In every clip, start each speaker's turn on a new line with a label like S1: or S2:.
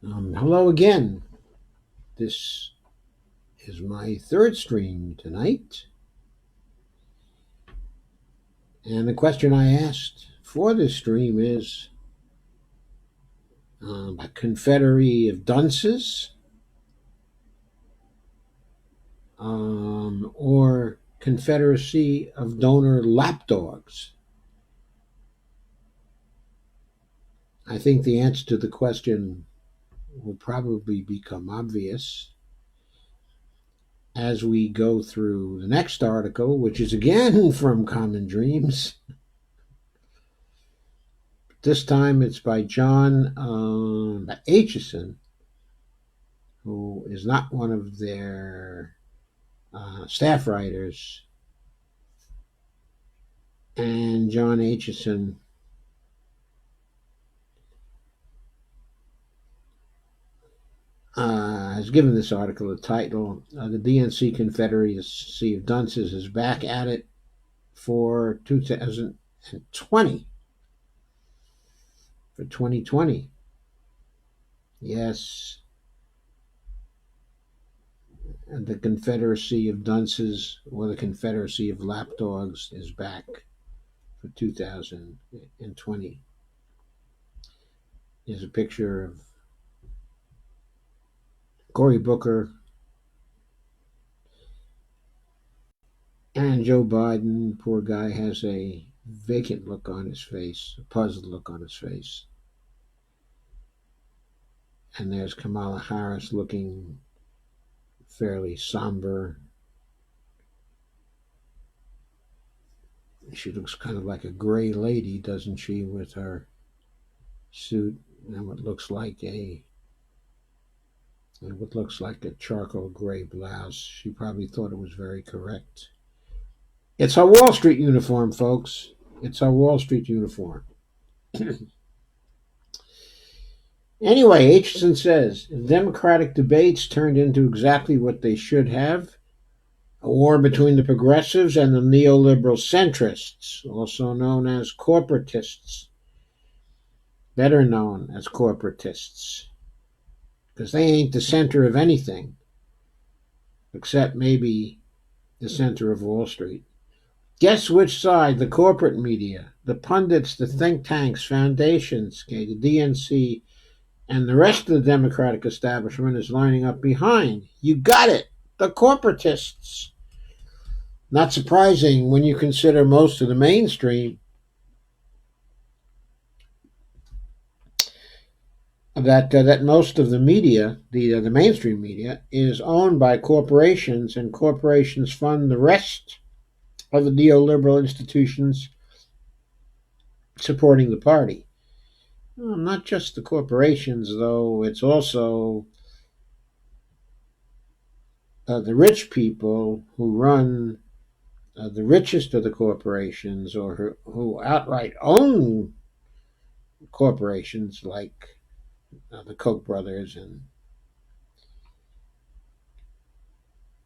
S1: Hello again. This is my third stream tonight. And the question I asked for this stream is a Confederacy of Dunces or Confederacy of Donor Lapdogs. I think the answer to the question will probably become obvious as we go through the next article, which is again from Common Dreams. This time it's by John Aitchison, who is not one of their staff writers. And John Aitchison has given this article a title, The DNC Confederacy of Dunces is back at it for 2020. For 2020. Yes. And the Confederacy of Dunces, or the Confederacy of Lapdogs, is back for 2020. There's a picture of Cory Booker and Joe Biden. Poor guy has a vacant look on his face, a puzzled look on his face. And there's Kamala Harris looking fairly somber. She looks kind of like a gray lady, doesn't she, with her suit and what looks like a charcoal gray blouse. She probably thought it was very correct. It's our Wall Street uniform, folks. It's our Wall Street uniform. Anyway, Aitchison says, if Democratic debates turned into exactly what they should have, a war between the progressives and the neoliberal centrists, also known as corporatists, better known as corporatists, because they ain't the center of anything, except maybe the center of Wall Street. Guess which side, the corporate media, the pundits, the think tanks, foundations, the DNC, and the rest of the Democratic establishment is lining up behind. You got it, the corporatists. Not surprising when you consider most of the mainstream that most of the media, the mainstream media, is owned by corporations, and corporations fund the rest of the neoliberal institutions supporting the party. Not just the corporations, though. It's also the rich people who run the richest of the corporations, or who outright own corporations like the Koch brothers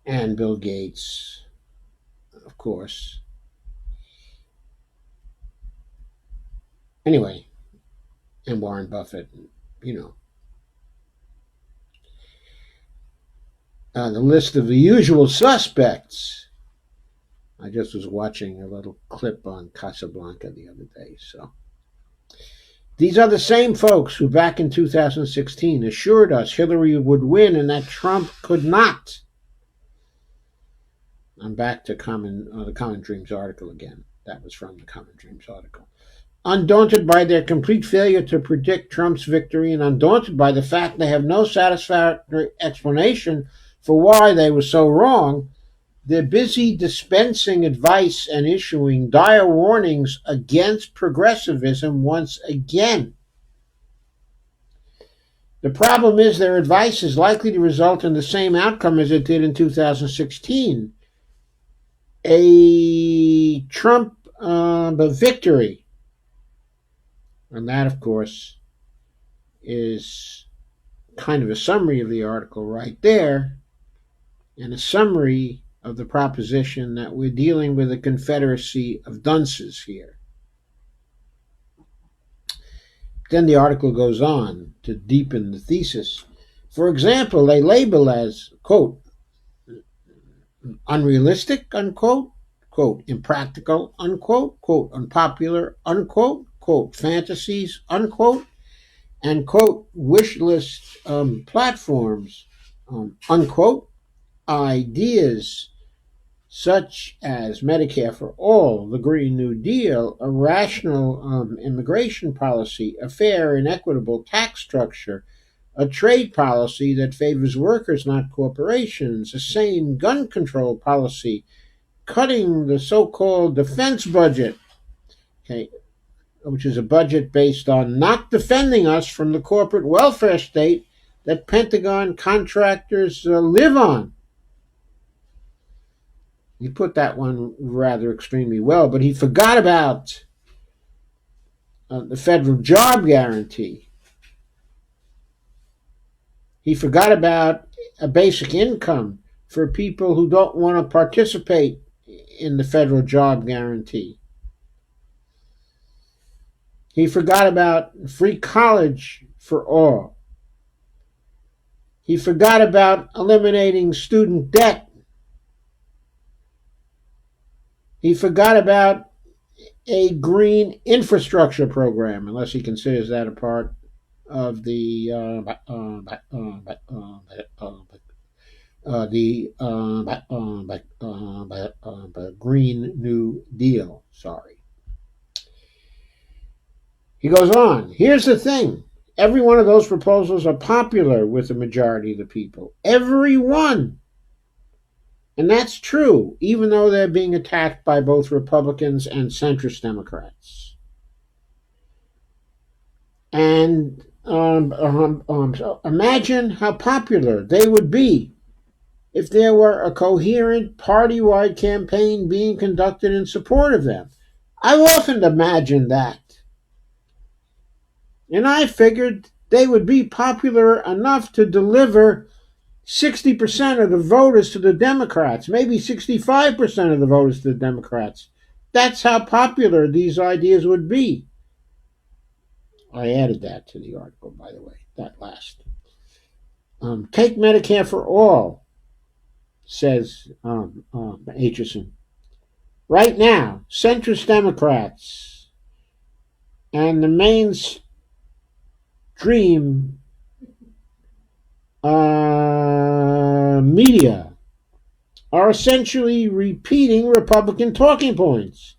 S1: and Bill Gates, of course. Anyway, and Warren Buffett, the list of the usual suspects. I just was watching a little clip on Casablanca the other day. So these are the same folks who back in 2016 assured us Hillary would win and that Trump could not. I'm back to the Common Dreams article again. That was from the Common Dreams article. Undaunted by their complete failure to predict Trump's victory, and undaunted by the fact they have no satisfactory explanation for why they were so wrong, they're busy dispensing advice and issuing dire warnings against progressivism once again. The problem is their advice is likely to result in the same outcome as it did in 2016. A Trump victory. And that, of course, is kind of a summary of the article right there, and a summary of the proposition that we're dealing with a confederacy of dunces here. Then the article goes on to deepen the thesis. For example, they label as, quote, unrealistic, unquote, quote, impractical, unquote, quote, unpopular, unquote, quote, fantasies, unquote, and, quote, wish list platforms, unquote, ideas such as Medicare for All, the Green New Deal, a rational immigration policy, a fair and equitable tax structure, a trade policy that favors workers, not corporations, a sane gun control policy, cutting the so-called defense budget, okay, which is a budget based on not defending us from the corporate welfare state that Pentagon contractors live on. He put that one rather extremely well, but he forgot about the federal job guarantee. He forgot about a basic income for people who don't want to participate in the federal job guarantee. He forgot about free college for all. He forgot about eliminating student debt. He forgot about a green infrastructure program, unless he considers that a part of the Green New Deal. Sorry. He goes on. Here's the thing. Every one of those proposals are popular with the majority of the people. Every one. And that's true, even though they're being attacked by both Republicans and centrist Democrats. And imagine how popular they would be if there were a coherent party-wide campaign being conducted in support of them. I've often imagined that. And I figured they would be popular enough to deliver 60% of the voters to the Democrats, maybe 65% of the voters to the Democrats. That's how popular these ideas would be. I added that to the article, by the way, that last. Take Medicare for All, says Aitchison. Right now, centrist Democrats and the mainstream media are essentially repeating Republican talking points.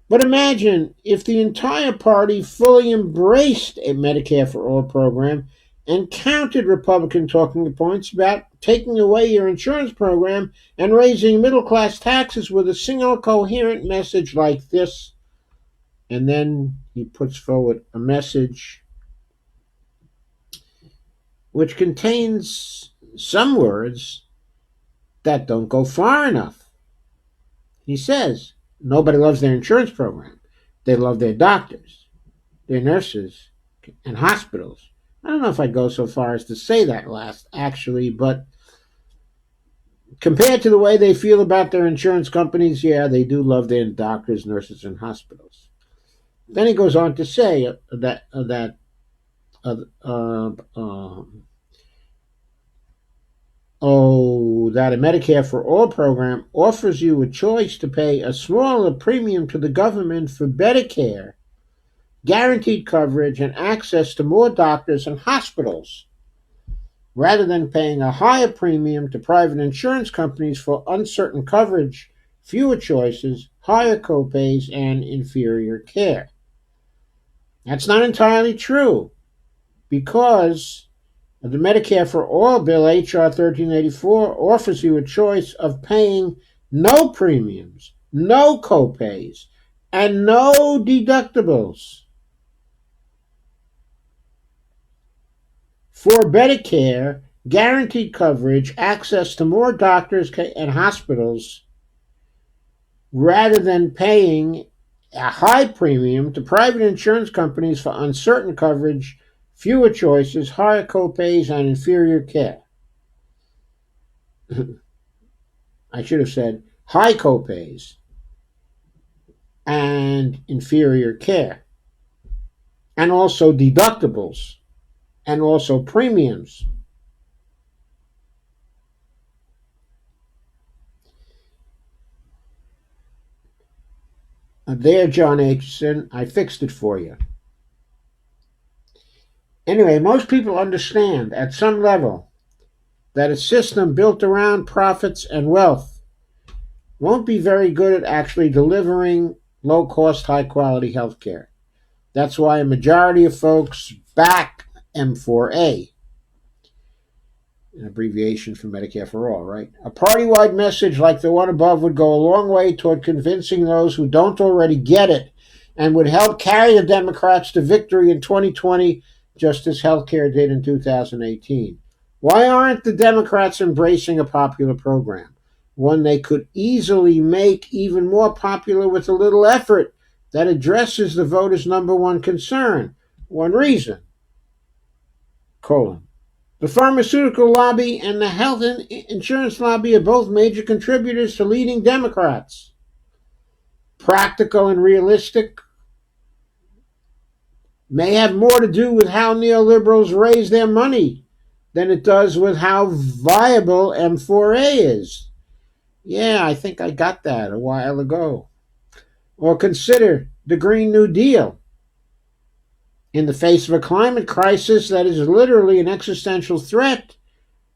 S1: But imagine if the entire party fully embraced a Medicare for All program and countered Republican talking points about taking away your insurance program and raising middle-class taxes with a single coherent message like this. And then he puts forward a message which contains some words that don't go far enough. He says, nobody loves their insurance program. They love their doctors, their nurses, and hospitals. I don't know if I'd go so far as to say that last, actually, but compared to the way they feel about their insurance companies, yeah, they do love their doctors, nurses, and hospitals. Then he goes on to say that a Medicare for All program offers you a choice to pay a smaller premium to the government for better care, guaranteed coverage, and access to more doctors and hospitals, rather than paying a higher premium to private insurance companies for uncertain coverage, fewer choices, higher copays, and inferior care. That's not entirely true, because the Medicare for All bill, H.R. 1384, offers you a choice of paying no premiums, no copays, and no deductibles for better care, guaranteed coverage, access to more doctors and hospitals, rather than paying a high premium to private insurance companies for uncertain coverage, fewer choices, higher copays, and inferior care. I should have said high copays and inferior care. and also deductibles, and also premiums. There, John Aitchison, I fixed it for you. Anyway, most people understand at some level that a system built around profits and wealth won't be very good at actually delivering low cost, high quality health care. That's why a majority of folks back M4A, an abbreviation for Medicare for All, right? A party-wide message like the one above would go a long way toward convincing those who don't already get it and would help carry the Democrats to victory in 2020, just as healthcare did in 2018. Why aren't the Democrats embracing a popular program? One they could easily make even more popular with a little effort that addresses the voters' number one concern. One reason, colon, the pharmaceutical lobby and the health and insurance lobby are both major contributors to leading Democrats. Practical and realistic may have more to do with how neoliberals raise their money than it does with how viable M4A is. Yeah, I think I got that a while ago. Or consider the Green New Deal. In the face of a climate crisis that is literally an existential threat,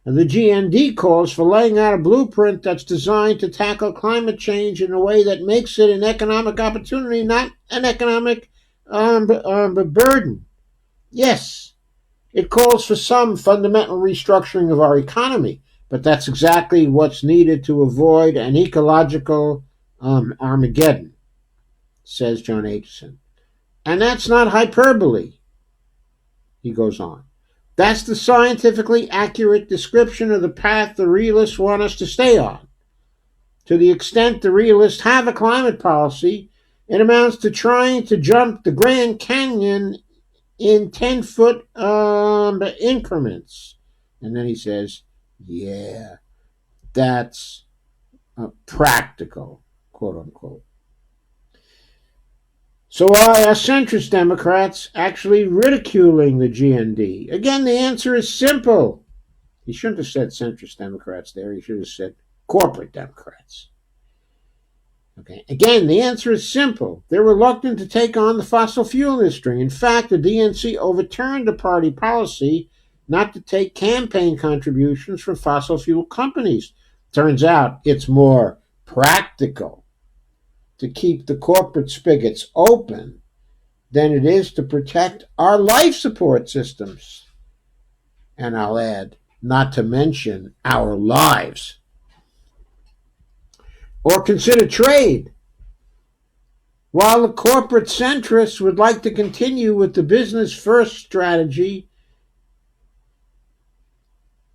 S1: the GND calls for laying out a blueprint that's designed to tackle climate change in a way that makes it an economic opportunity, not an economic burden. Yes, it calls for some fundamental restructuring of our economy, but that's exactly what's needed to avoid an ecological Armageddon, says John Aitchison. And that's not hyperbole, he goes on. That's the scientifically accurate description of the path the realists want us to stay on. To the extent the realists have a climate policy, it amounts to trying to jump the Grand Canyon in 10-foot increments. And then he says, yeah, that's practical, quote unquote. So why are centrist Democrats actually ridiculing the GND? Again, the answer is simple. He shouldn't have said centrist Democrats there. He should have said corporate Democrats. Okay. Again, the answer is simple. They're reluctant to take on the fossil fuel industry. In fact, the DNC overturned a party policy not to take campaign contributions from fossil fuel companies. Turns out it's more practical to keep the corporate spigots open than it is to protect our life support systems. And I'll add, not to mention our lives. Or consider trade. While the corporate centrists would like to continue with the business first strategy,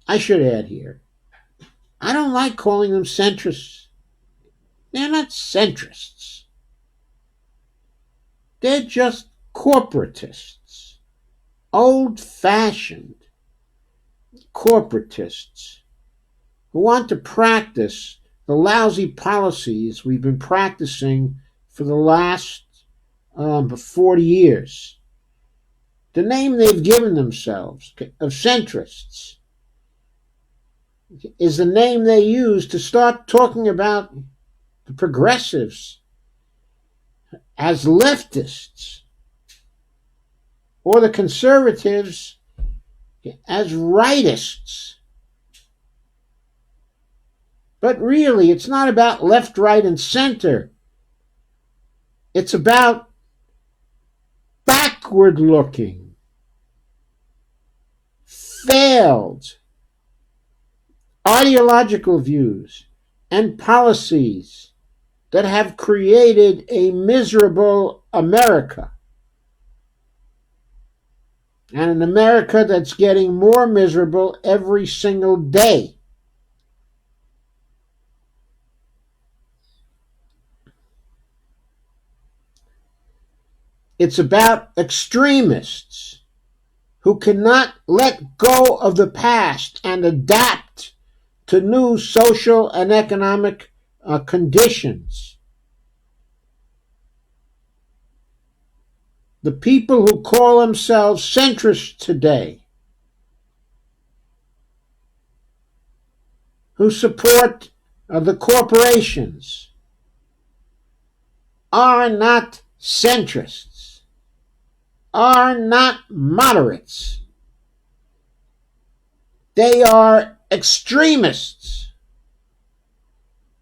S1: I should add here, I don't like calling them centrists. They're not centrists. They're just corporatists. Old-fashioned corporatists who want to practice the lousy policies we've been practicing for the last 40 years. The name they've given themselves of centrists is the name they use to start talking about the progressives as leftists or the conservatives as rightists. But really, it's not about left, right, and center. It's about backward-looking, failed ideological views and policies that have created a miserable America. And an America that's getting more miserable every single day. It's about extremists who cannot let go of the past and adapt to new social and economic conditions. The people who call themselves centrists today, who support the corporations, are not centrists, are not moderates. They are extremists.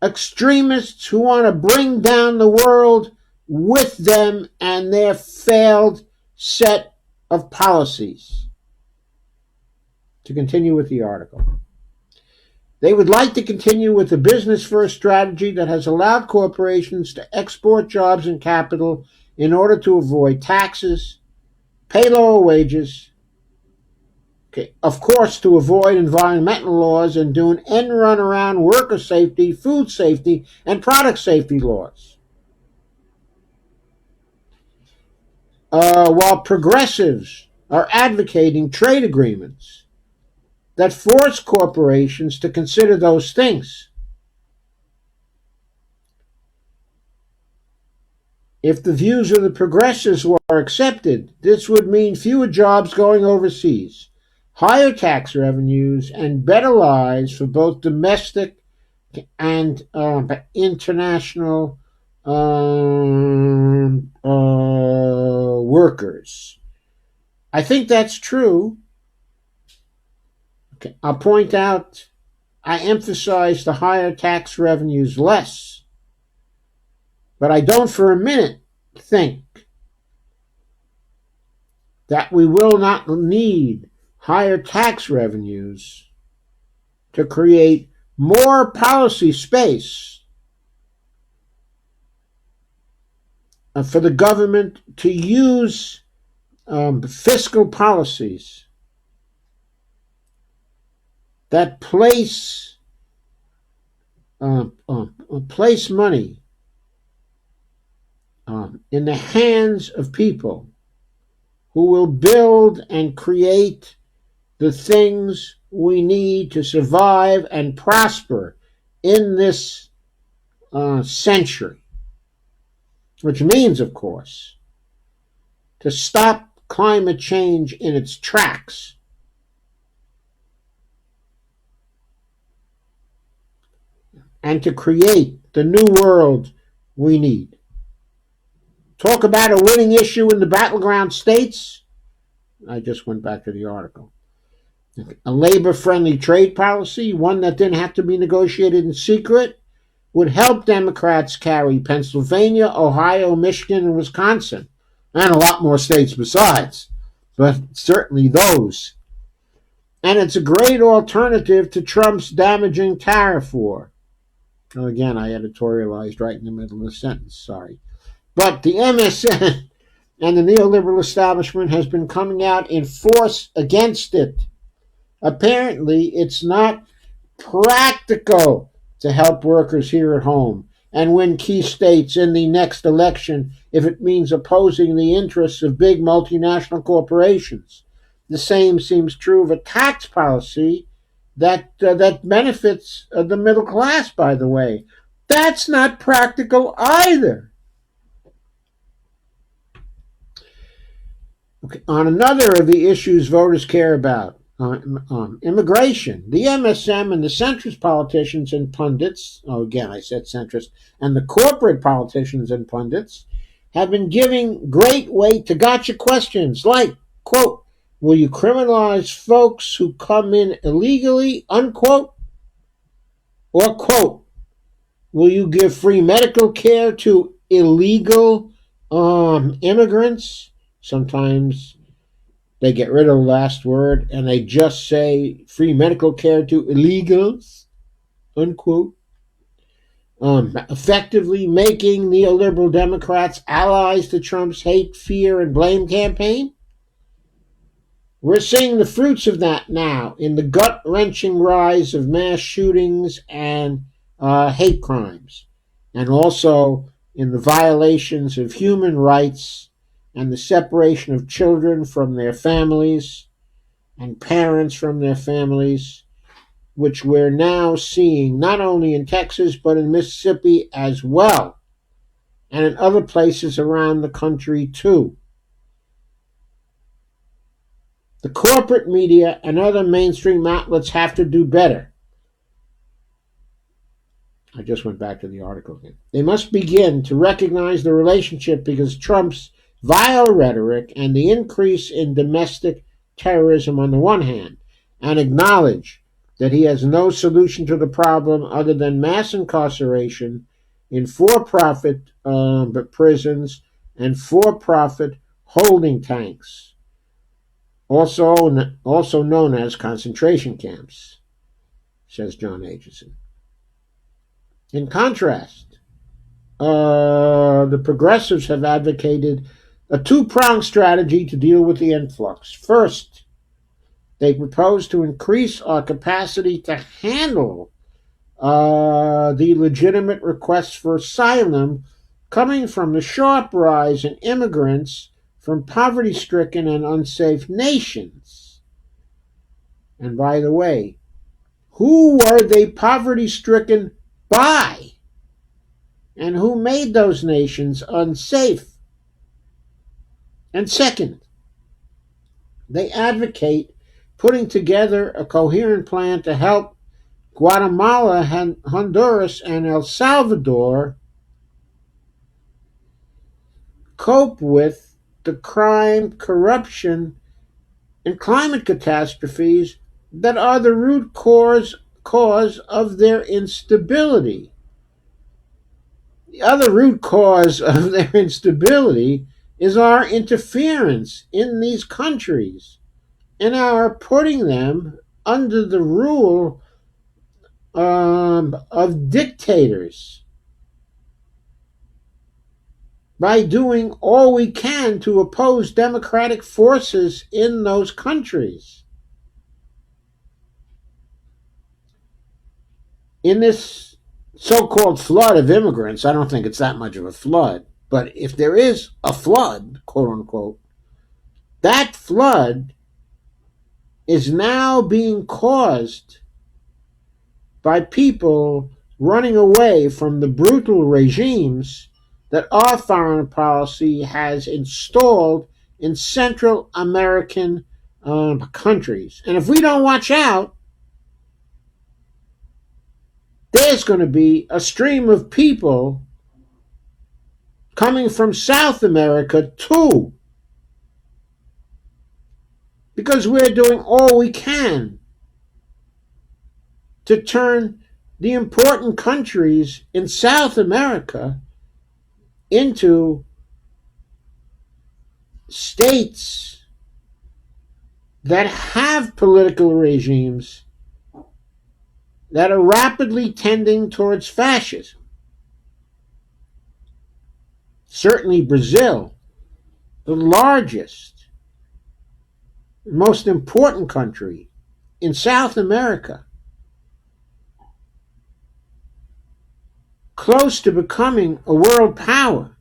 S1: Extremists who want to bring down the world with them and their failed set of policies. To continue with the article. They would like to continue with the business-first strategy that has allowed corporations to export jobs and capital in order to avoid taxes, pay lower wages, of course, to avoid environmental laws and do an end run around worker safety, food safety, and product safety laws. While progressives are advocating trade agreements that force corporations to consider those things. If the views of the progressives were accepted, this would mean fewer jobs going overseas, higher tax revenues, and better lives for both domestic and international workers. I think that's true. Okay, I'll point out, I emphasize the higher tax revenues less, but I don't for a minute think that we will not need higher tax revenues to create more policy space for the government to use fiscal policies that place money in the hands of people who will build and create the things we need to survive and prosper in this century. Which means, of course, to stop climate change in its tracks. And to create the new world we need. Talk about a winning issue in the battleground states. I just went back to the article. A labor-friendly trade policy, one that didn't have to be negotiated in secret, would help Democrats carry Pennsylvania, Ohio, Michigan, and Wisconsin, and a lot more states besides, but certainly those. And it's a great alternative to Trump's damaging tariff war. Well, again, I editorialized right in the middle of the sentence, sorry. But the MSN and the neoliberal establishment has been coming out in force against it. Apparently, it's not practical to help workers here at home and win key states in the next election if it means opposing the interests of big multinational corporations. The same seems true of a tax policy that benefits the middle class, by the way. That's not practical either. Okay. On another of the issues voters care about, immigration, the MSM and the centrist politicians and pundits, again I said centrist, and the corporate politicians and pundits have been giving great weight to gotcha questions like, quote, will you criminalize folks who come in illegally, unquote? Or, quote, will you give free medical care to illegal immigrants? Sometimes they get rid of the last word and they just say free medical care to illegals, unquote. Effectively making neoliberal Democrats allies to Trump's hate, fear, and blame campaign. We're seeing the fruits of that now in the gut-wrenching rise of mass shootings and hate crimes, and also in the violations of human rights and the separation of children from their families and parents from their families, which we're now seeing not only in Texas but in Mississippi as well, and in other places around the country too. The corporate media and other mainstream outlets have to do better. I just went back to the article again. They must begin to recognize the relationship because Trump's vile rhetoric and the increase in domestic terrorism on the one hand, and acknowledge that he has no solution to the problem other than mass incarceration in for-profit prisons and for-profit holding tanks, also known as concentration camps, says John Aitchison. In contrast, the progressives have advocated a two-pronged strategy to deal with the influx. First, they propose to increase our capacity to handle the legitimate requests for asylum coming from the sharp rise in immigrants from poverty-stricken and unsafe nations. And by the way, who were they poverty-stricken by? And who made those nations unsafe? And second, they advocate putting together a coherent plan to help Guatemala, Honduras, and El Salvador cope with the crime, corruption, and climate catastrophes that are the root cause of their instability. The other root cause of their instability is our interference in these countries and our putting them under the rule of dictators by doing all we can to oppose democratic forces in those countries. In this so-called flood of immigrants, I don't think it's that much of a flood, but if there is a flood, quote unquote, that flood is now being caused by people running away from the brutal regimes that our foreign policy has installed in Central American countries. And if we don't watch out, there's going to be a stream of people coming from South America too, because we're doing all we can to turn the important countries in South America into states that have political regimes that are rapidly tending towards fascism. Certainly Brazil, the largest, most important country in South America, close to becoming a world power,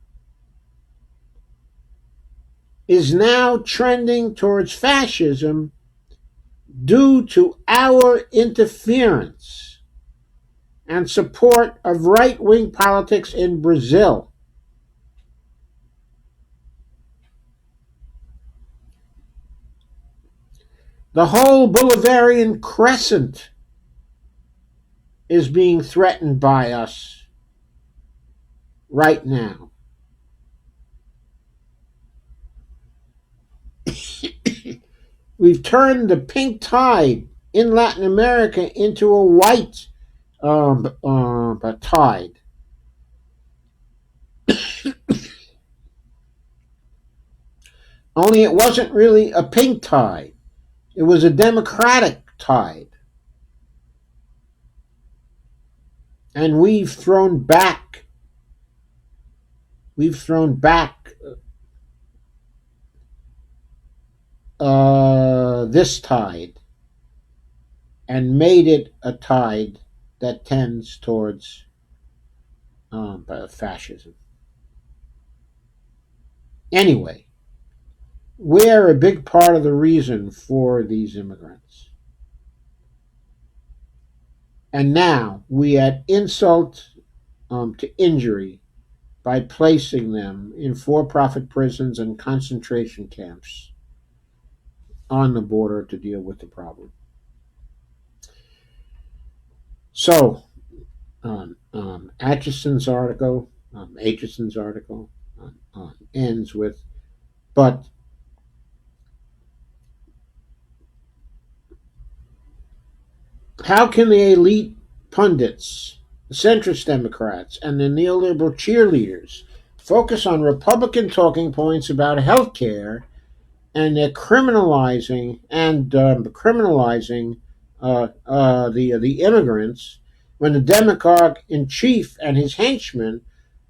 S1: is now trending towards fascism due to our interference and support of right-wing politics in Brazil. The whole Bolivarian crescent is being threatened by us right now. We've turned the pink tide in Latin America into a white tide. Only it wasn't really a pink tide. It was a democratic tide. And we've thrown back this tide and made it a tide that tends towards fascism. Anyway, we're a big part of the reason for these immigrants. And now we add insult to injury by placing them in for-profit prisons and concentration camps. on the border to deal with the problem. So, Atchison's article, ends with, but how can the elite pundits, the centrist Democrats, and the neoliberal cheerleaders focus on Republican talking points about health care and they're criminalizing the immigrants when the demagogue in chief and his henchmen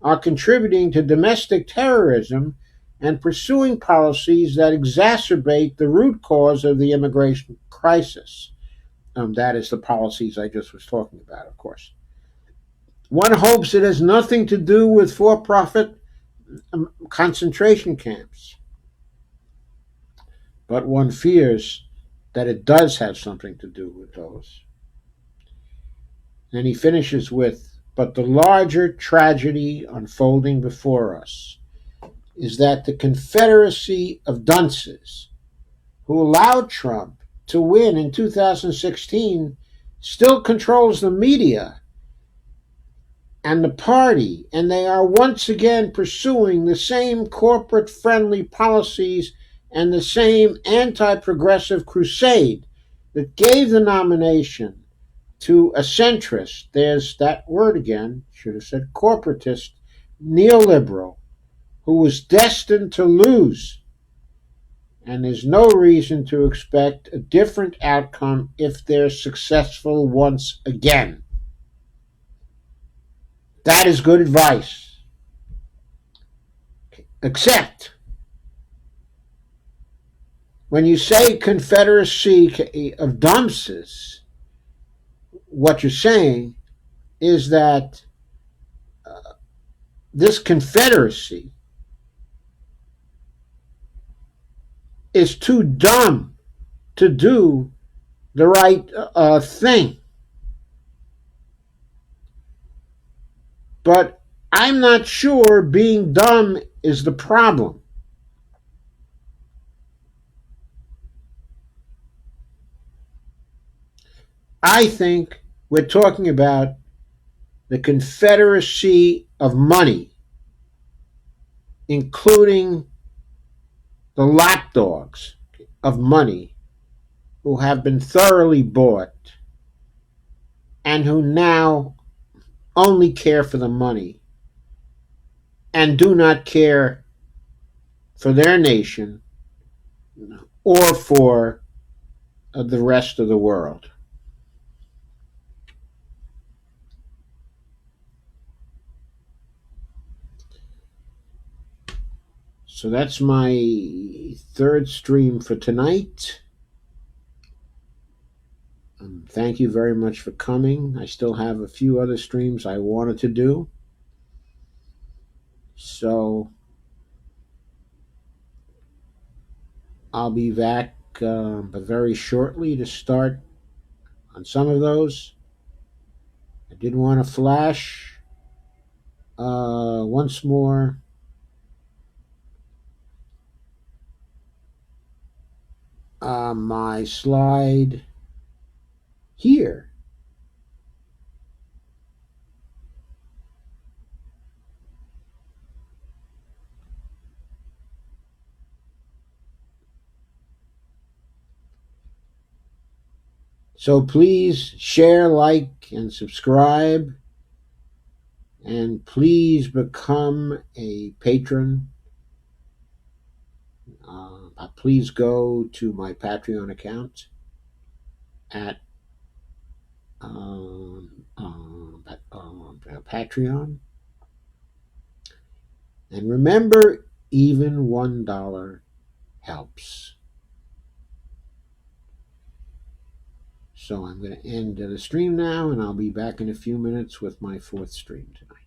S1: are contributing to domestic terrorism and pursuing policies that exacerbate the root cause of the immigration crisis. That is the policies I just was talking about, of course. One hopes it has nothing to do with for-profit concentration camps, but one fears that it does have something to do with those. And he finishes with, but the larger tragedy unfolding before us is that the Confederacy of Dunces, who allowed Trump to win in 2016, still controls the media and the party, and they are once again pursuing the same corporate friendly policies and the same anti progressive crusade that gave the nomination to a centrist, there's that word again, should have said corporatist, neoliberal, who was destined to lose. And there's no reason to expect a different outcome if they're successful once again. That is good advice. Except when you say Confederacy of Dunces, what you're saying is that this Confederacy is too dumb to do the right thing. But I'm not sure being dumb is the problem. I think we're talking about the Confederacy of money, including the lapdogs of money who have been thoroughly bought and who now only care for the money and do not care for their nation or for the rest of the world. So that's my third stream for tonight. Thank you very much for coming. I still have a few other streams I wanted to do. So I'll be back but very shortly to start on some of those. I did want to flash once more my slide here. So please share, like, and subscribe. And please become a patron. Please go to my Patreon account at Patreon. And remember, even $1 helps. So I'm going to end the stream now, and I'll be back in a few minutes with my fourth stream tonight.